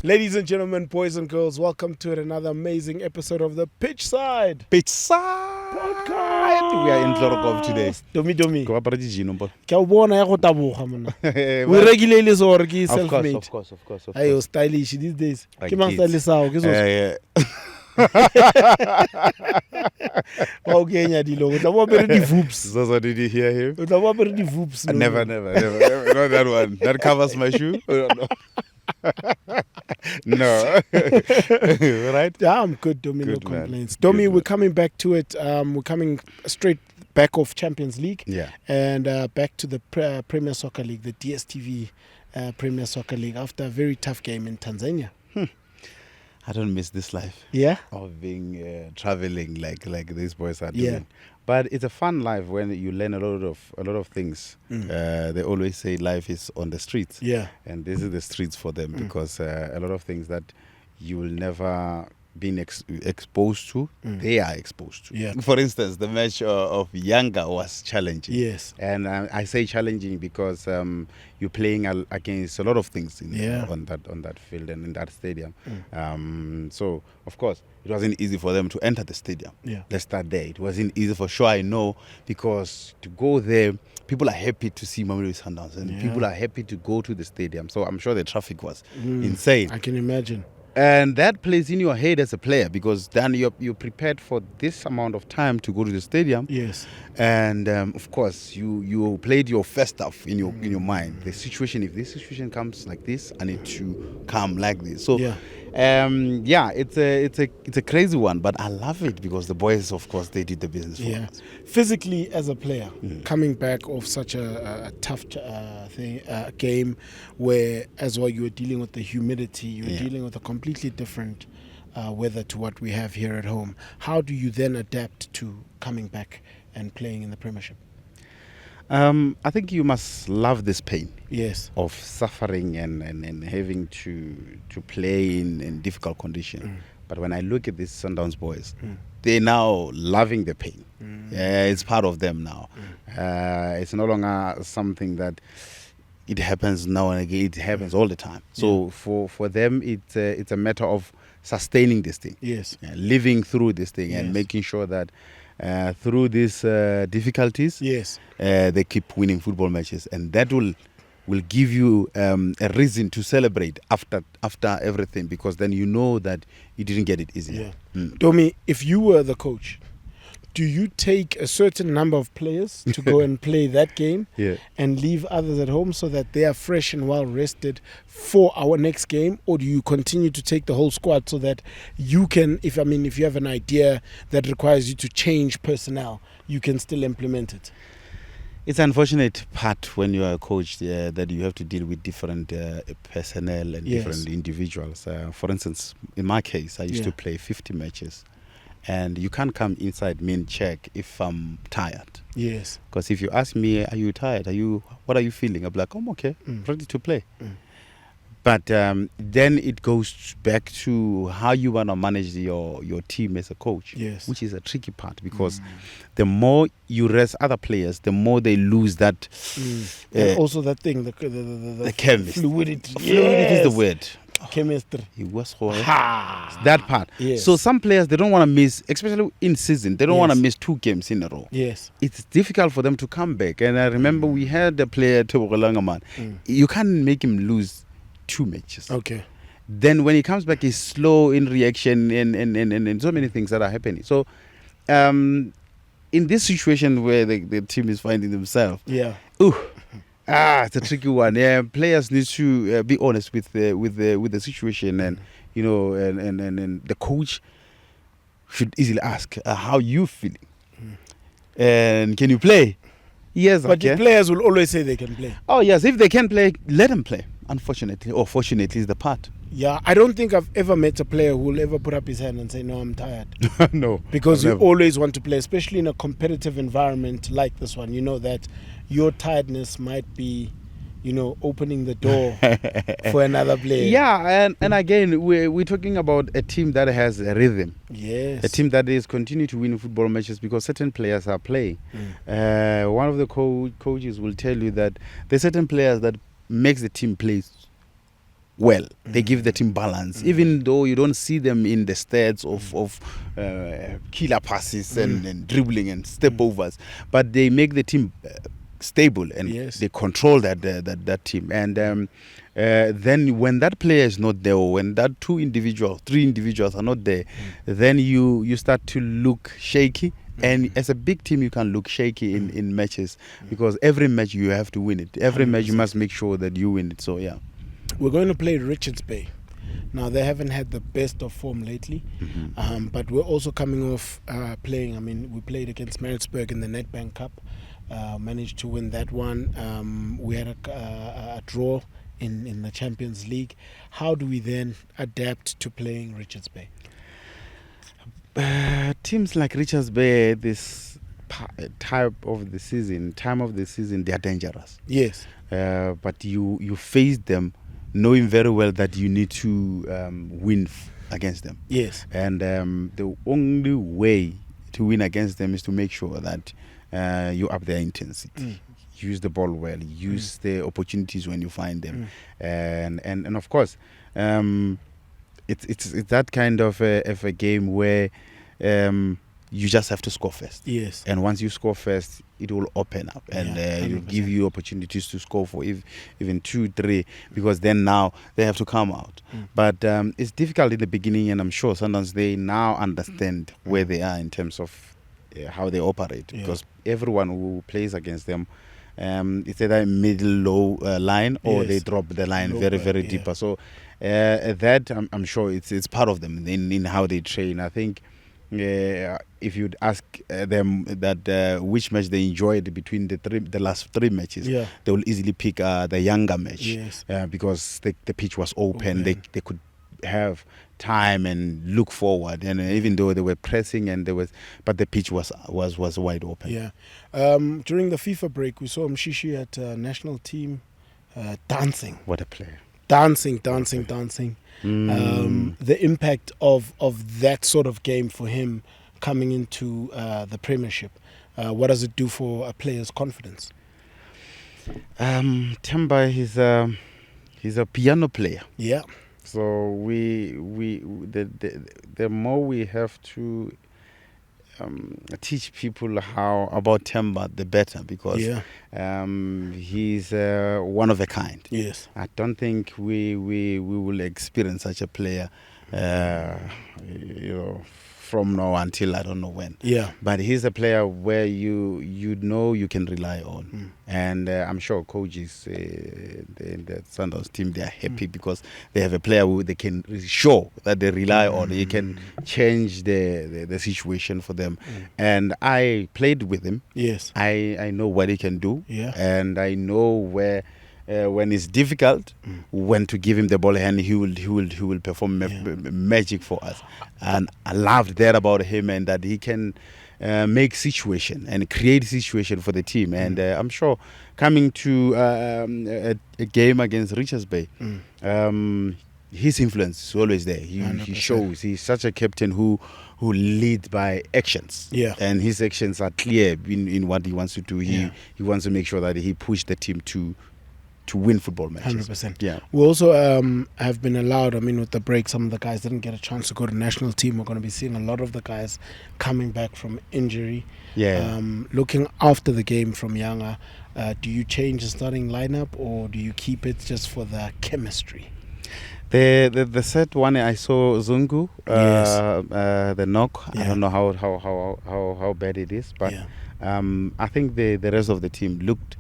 Ladies and gentlemen, boys and girls, welcome to another amazing episode of the Pitchside Podcast. We are in Tlorokov today. Domi. Go up at the gym, but Ke a bona ya go taboga mona. We regularly so or ke self-made. of course. Ayo stylish these days. Like Ke mang kids. stylish ao ke so. Yeah. Wa o kenya dilo. O tla bo apere di voops. So did you hear him? O tla bo apere di voops. Never. Not that one. That covers my shoe. No. Right? Yeah, I'm good, Domi. No Good, man. complaints. Domi, Good, we're coming back to it. We're coming straight back off Champions League. Yeah. And back to the Premier Soccer League, the DStv Premier Soccer League, after a very tough game in Tanzania. I don't miss this life Yeah? of being traveling like these boys are doing. Yeah. But it's a fun life when you learn a lot of things. They always say life is on the streets. Yeah. And this is the streets for them because a lot of things that you will never been exposed to, they are exposed to. Yeah. For instance, the match of Yanga was challenging. Yes. And I say challenging because you're playing against a lot of things on that field and in that stadium. So, of course, it wasn't easy for them to enter the stadium. Yeah. Let's start there. It wasn't easy for sure, I know, because to go there, people are happy to see Mamelodi Sundowns and people are happy to go to the stadium. So I'm sure the traffic was insane. I can imagine. And that plays in your head as a player because then you're prepared for this amount of time to go to the stadium. Yes. And of course, you played your first stuff in your mind. The situation, if this situation comes like this, I need to come like this. So, it's a crazy one, but I love it because the boys, of course, they did the business for us. Physically, as a player, coming back off such a tough game, where as well you were dealing with the humidity, you were dealing with a completely different weather to what we have here at home. How do you then adapt to coming back and playing in the Premiership? I think you must love this pain. Yes. Of suffering and having to play in difficult conditions. But when I look at these Sundowns boys, they're now loving the pain. It's part of them now. It's no longer something that it happens now and again. It happens all the time. So for them, it's a matter of sustaining this thing. Yes. Living through this thing and making sure that through these difficulties, they keep winning football matches, and that will give you a reason to celebrate after everything, because then you know that you didn't get it easy. Domi, if you were the coach, do you take a certain number of players to go and play that game and leave others at home so that they are fresh and well rested for our next game? Or do you continue to take the whole squad so that you can, if you have an idea that requires you to change personnel, you can still implement it? It's an unfortunate part when you are a coach that you have to deal with different personnel and different individuals. For instance, in my case, I used to play 50 matches. And you can't come inside me and check if I'm tired. Yes. Because if you ask me, are you tired? What are you feeling? I'm like, I'm okay, ready to play. But then it goes back to how you want to manage your team as a coach, which is a tricky part, because the more you rest other players, the more they lose that. And also that thing, the chemistry. Fluidity. Fluidity is the word. Chemistry. It was that part. So some players, they don't want to miss, especially in season, they don't want to miss 2 games in a row. Yes. It's difficult for them to come back. And I remember we had a player, Tebogo Langerman. You can't make him lose 2 matches. Okay. Then when he comes back, he's slow in reaction and so many things that are happening. So in this situation where the team is finding themselves, it's a tricky one. Players need to be honest with the situation, and and the coach should easily ask, how you feeling, and can you play? Yes, but the players will always say they can play. Oh yes, if they can play, let them play. Unfortunately, or fortunately, is the part. Yeah, I don't think I've ever met a player who will ever put up his hand and say, no, I'm tired. No. Because you always want to play, especially in a competitive environment like this one. You know that your tiredness might be, opening the door for another player. Yeah, and again, we're talking about a team that has a rhythm. Yes. A team that is continue to win football matches because certain players are playing. One of the coaches will tell you that there's certain players that makes the team play well. They give the team balance, even though you don't see them in the stats of killer passes and dribbling and step overs, but they make the team stable and they control that team. And then when that player is not there, or when that 3 individuals are not there, then you start to look shaky. And as a big team, you can look shaky in matches, because every match you have to win it. Every 100%. Match you must make sure that you win it. So yeah, we're going to play Richards Bay. Now, they haven't had the best of form lately, but we're also coming off playing. I mean, we played against Maritzburg in the Nedbank Cup, managed to win that one. We had a draw in the Champions League. How do we then adapt to playing Richards Bay? Teams like Richards Bay, this time of the season, they are dangerous. Yes. But you face them knowing very well that you need to win against them. Yes. And the only way to win against them is to make sure that you up their intensity. Use the ball well. Use the opportunities when you find them. And of course, it's that kind of a game where you just have to score first. Yes. And once you score first, it will open up and it will give you opportunities to score for even 2-3, because then now they have to come out. But it's difficult in the beginning, and I'm sure Sundowns, they now understand where they are in terms of how they operate, because everyone who plays against them, it's either middle low line, or they drop the line very deeper. So that I'm sure it's part of them in how they train. I think if you'd ask them that which match they enjoyed between the last 3 matches, they will easily pick the younger match, because the pitch was open. They could have time and look forward, and even though they were pressing but the pitch was wide open. During the FIFA break, we saw Mshishi at national team dancing. What a player! Dancing. The impact of that sort of game for him coming into the Premiership, what does it do for a player's confidence? Temba, he's a piano player. Yeah. So the more we have to teach people about Temba, the better, because he's one of a kind. Yes. I don't think we will experience such a player, from now until I don't know when. Yeah. But he's a player where you know you can rely on. And I'm sure coaches in the Sundowns team, they are happy because they have a player who they can show that they rely on. He can change the situation for them. And I played with him. Yes. I know what he can do. Yeah. And I know where when it's difficult, when to give him the ball, and he will perform magic for us. And I loved that about him, and that he can make situation and create situation for the team. And I'm sure coming to a game against Richards Bay, his influence is always there. He shows he's such a captain who leads by actions. Yeah. And his actions are clear in what he wants to do. He wants to make sure that he pushes the team to win football matches. 100%. Yeah. We also have been allowed, with the break, some of the guys didn't get a chance to go to national team. We're going to be seeing a lot of the guys coming back from injury. Yeah. Looking after the game from Yanga, do you change the starting lineup, or do you keep it just for the chemistry? The set one, I saw Zungu, the knock. I don't know how bad it is, but I think the rest of the team looked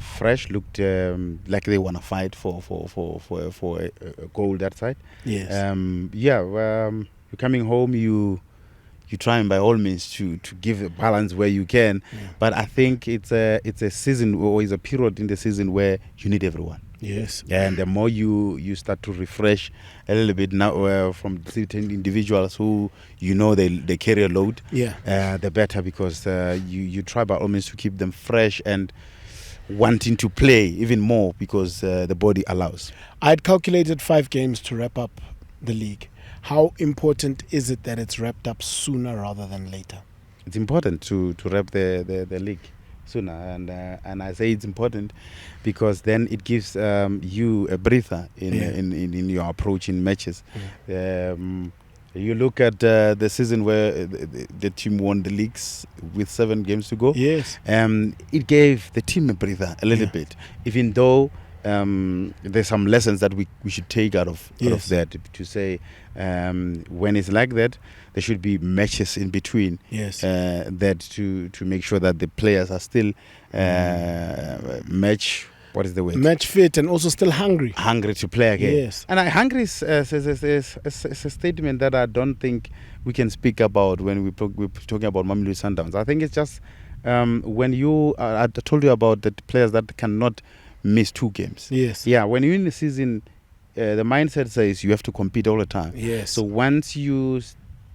fresh, looked like they want to fight for a goal that side. Yes. You're coming home, you try and by all means to give a balance where you can. But I think it's a season, or is a period in the season where you need everyone. Yes. And the more you start to refresh a little bit now from certain individuals who they carry a load, the better, because you try by all means to keep them fresh and wanting to play even more, because the body allows. I'd calculated 5 games to wrap up the league. How important is it that it's wrapped up sooner rather than later? It's important to wrap the league sooner. And I say it's important because then it gives you a breather in your approach in matches. You look at the season where the team won the leagues with 7 games to go. Yes. It gave the team a breather a little bit, even though there's some lessons that we should take out of that, to say when it's like that, there should be matches in between. Yes. That to make sure that the players are still what is the word? Match fit and also still hungry. Hungry to play again. Yes. And hungry is a statement that I don't think we can speak about when we're talking about Mamelodi Sundowns. I think it's just when I told you about the players that cannot miss 2 games. Yes. Yeah, when you're in the season, the mindset says you have to compete all the time. Yes. So once you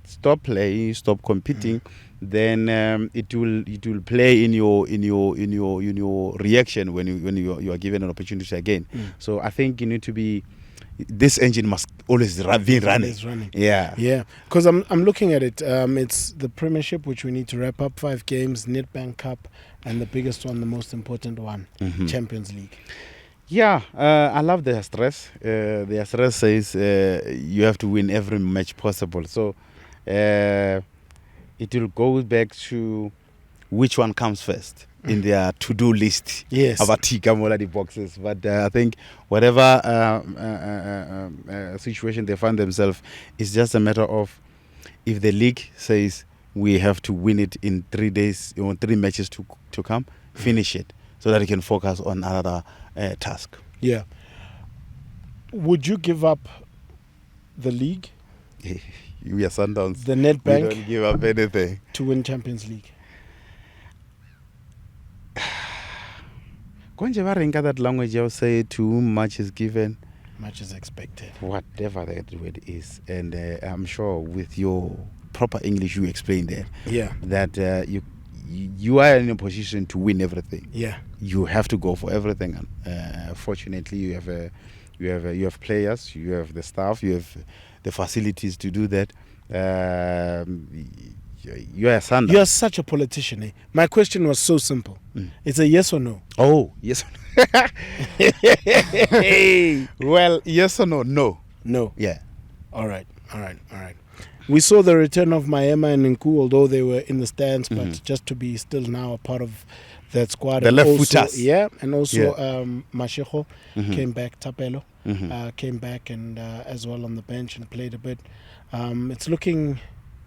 stop playing, you stop competing, then it will play in your reaction when you are given an opportunity again. So I think you need to be. This engine must always be running. Yeah. Because I'm looking at it. It's the Premiership, which we need to wrap up, 5 games, Nedbank Cup, and the biggest one, the most important one, Champions League. Yeah, I love their stress. Their stress says you have to win every match possible. So it will go back to which one comes first in their to-do list. Yes. About the boxes. But I think whatever situation they find themselves, it's just a matter of if the league says we have to win it in 3 days or 3 matches to come, finish it so that you can focus on another task. Yeah. Would you give up the league? We are Sundowns. The Nedbank. We don't give up anything to win Champions League. That language, I'll say to whom much is given, much is expected. Whatever that word is, and I'm sure with your proper English, you explain that. Yeah. That you are in a position to win everything. Yeah. You have to go for everything. Fortunately, you have players, you have the staff, you have the facilities to do that. You are Sundowns. You are such a politician. Eh? My question was so simple. It's a yes or no. Oh, yes. Well, yes or no? No. No. Yeah. All right. We saw the return of Maema and Nku, although they were in the stands, but just to be still now a part of that squad. The left footers. Yeah, and also Mashego came back, Tapelo came back and as well on the bench and played a bit. It's looking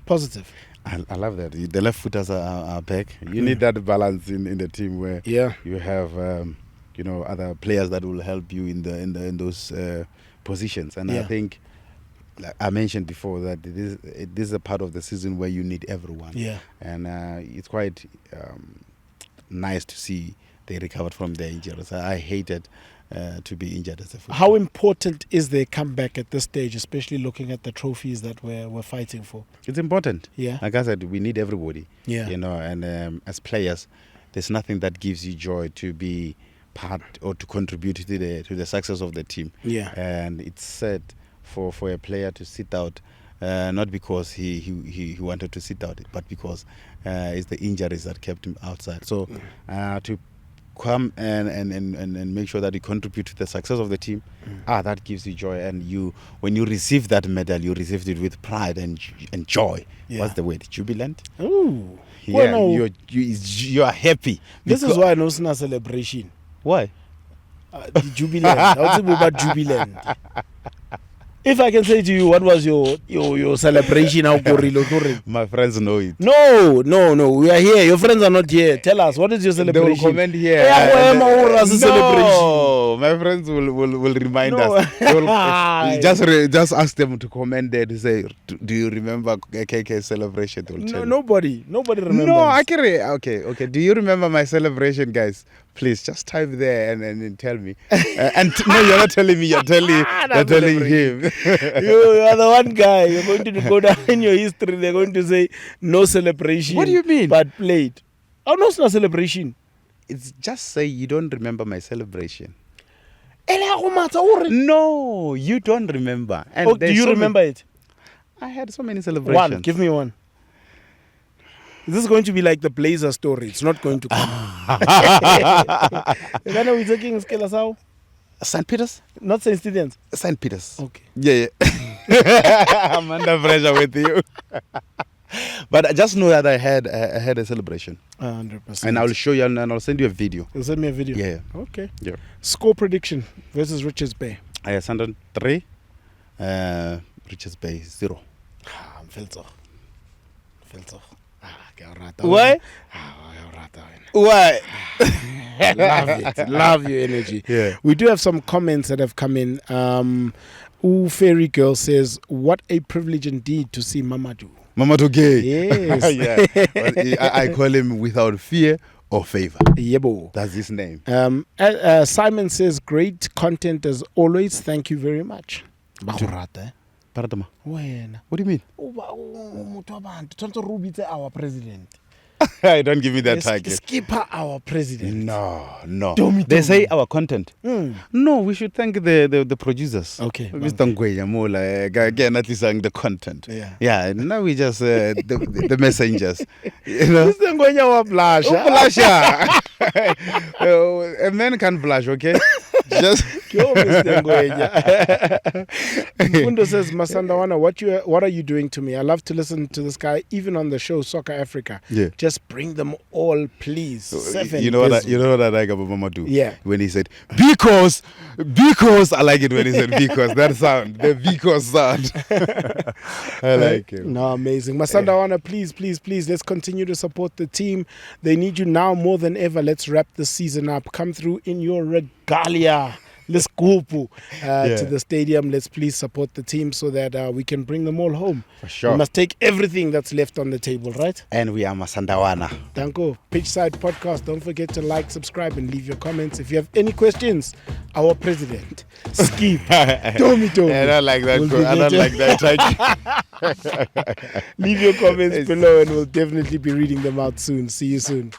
positive. I love that. The left footers are back. You need that balance in the team where you have other players that will help you in those positions. And I think, like I mentioned before, that this is a part of the season where you need everyone. Yeah. And it's quite nice to see they recovered from their injuries. I hated to be injured as a footballer. How important is their comeback at this stage, especially looking at the trophies that we're fighting for? It's important. Yeah. Like I said, we need everybody. Yeah. And as players, there's nothing that gives you joy to be part or to contribute to the success of the team. Yeah. And it's sad for a player to sit out, not because he wanted to sit out, but because it's the injuries that kept him outside. So to come and make sure that you contribute to the success of the team, that gives you joy. And when you receive that medal, you received it with pride and joy. Yeah. What's the word? Jubilant? Ooh. Yeah, well, no. You are happy. This is why I know it's not a celebration. Why? Jubilant. I was talking about jubilant. If I can say to you, what was your celebration? My friends know it. No. We are here. Your friends are not here. Tell us, what is your celebration? They will comment here. No, my friends will remind us. Just ask them to comment there to say, do you remember KK's celebration? No, nobody remembers. No, okay. Do you remember my celebration, guys? Please just type there and tell me. No, you're not telling me. You're telling him. You are the one guy. You're going to go down in your history. They're going to say no celebration. What do you mean? But played. Oh, no, it's not celebration. It's just say you don't remember my celebration. No, you don't remember. And do you remember it? I had so many celebrations. One. Give me one. This is going to be like the Blazer story. It's not going to come. We're taking Skelasau? St. Peter's? Not St. Stephen's. St. Peter's. Okay. Yeah. I'm under pressure with you. But I just know that I had a celebration. 100%. And I'll show you and I'll send you a video. You'll send me a video? Yeah. Okay. Yeah. Score prediction versus Richards Bay. Sundowns 3, Richards Bay 0. Why? Why? Love it. Love your energy. Yeah. We do have some comments that have come in. Fairy Girl says, what a privilege indeed to see Mamadou. Mamadou Gay. Yes. Yeah. I call him without fear or favor. Yebo. That's his name. Simon says, great content as always. Thank you very much. Paratama. What do you mean? Our president. Don't give me that target. Skipper our president. No. They say our content. No, we should thank the producers. Okay. Mr. Ngweya Mola, again, at least saying the content. Yeah. Now we just the messengers. Mr. Ngweya blush. A man can blush, okay? Just Fundo says, Masandawana, what are you doing to me? I love to listen to this guy, even on the show Soccer Africa. Yeah. Just bring them all, please. 7. You know what I like about Mamadou? Yeah. When he said because I like it when he said because that sound, the because sound. I like it. No, amazing. Masandawana, please, let's continue to support the team. They need you now more than ever. Let's wrap the season up. Come through in your regalia. Let's go to the stadium. Let's please support the team so that we can bring them all home. For sure. We must take everything that's left on the table, right? And we are Masandawana. Danko, Pitchside Podcast. Don't forget to like, subscribe, and leave your comments. If you have any questions, our president, Skip, Tommy. I don't like that. I don't like that. Leave your comments below, and we'll definitely be reading them out soon. See you soon.